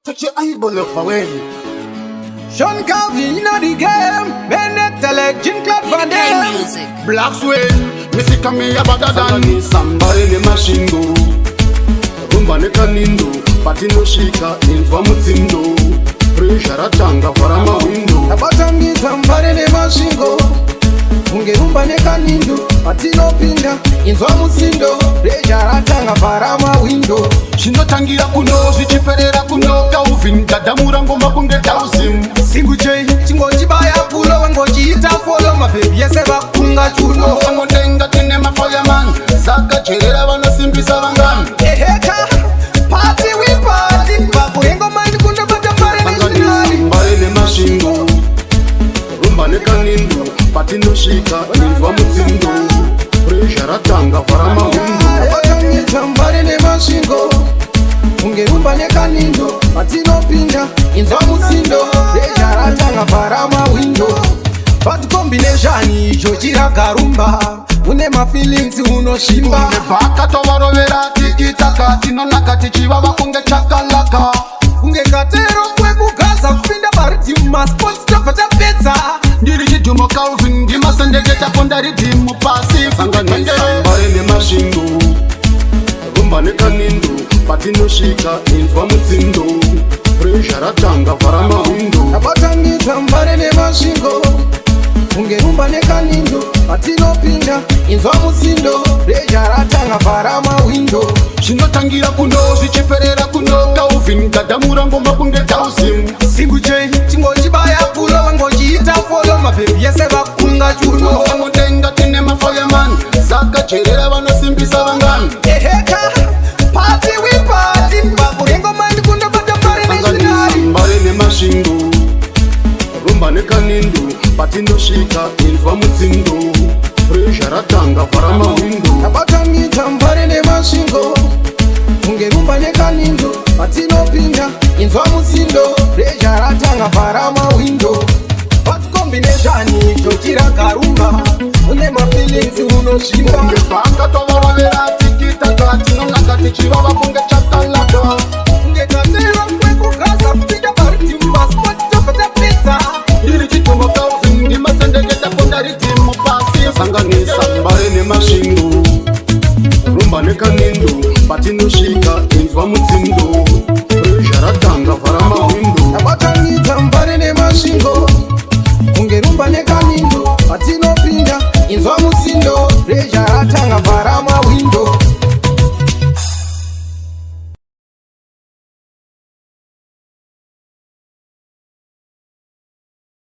Touch your eyeball up away. Sean Calvin in the game. Bennett legend club for them. Black Sway, Missy Camilla better than somebody in the machine go. Rumba ne kanindo, patino shika, info mutindo. Pressure atanga farama window. Abatangi somebody in the machine go. Rumba ne kanindo, patino pinda, info mutindo. Pressure atanga farama window. Shinotangira kuno, zichiperera kuno. Calvin, dadamura ngoma kunge thousand. Singu J, chingo chibaya pulo, wango chita follow. My baby, yes, eba kunga chuno. Wango tenga tine ma fireman. Zaka cherera wana simpi savangan. Eheka, party we party. Babu yengo mandi kunda bata mbare nishinari. Mbare ne mashingo. Rumba ne kanindo, patino shika, info mutindo. Pressure atanga farama window. Abatangi mbare ne mashingo. Rumba ne kanindo, patino pinda, info mutindo. Pressure atanga farama window. Bad combination, Jojira Garumba. Une ma feelings unoshimba. Baka towarovera tikitaka, tinona katichiva wakunge chakalaka. Unge katero kwe kugaza kupinda bariti sports tafata pesa. Ndirichidumo Calvin, ndima sendegeta konda ridimu pasi. Sanganisa mbare ne mashingo. Rumba ne kanindo, patino shika, info mutindo. Pressure atanga farama window. Abatangi mbare ne mashingo. Rumba ne kanindo, patino pinda, info mutindo. Pressure atanga farama window. Shinotangira kuno, zichiperera kuno. Calvin, dadamura ngoma kunge thousand. Singu J, chingo chibaya pulo, wango chita follow. My baby, yes, eba kunga chuno. Wango tenga tine ma fireman. Zaka cherera wana simpi savangan. Eheka, party we party. Babu yengo mandi kunda bata mbare nishinari. Mbare ne mashingo. Rumba ne kanindo, patino shika, info mutindo. Pressure atanga farama window. Abatangi mbare ne mashingo. Rumba ne kanindo, patino pinda, info mutindo. Pressure atanga farama window. Bad combination, Jojira Garumba. Une ma feelings unoshimba. Baka towarovera tikitaka, tinona katichiva wakunge chakalaka.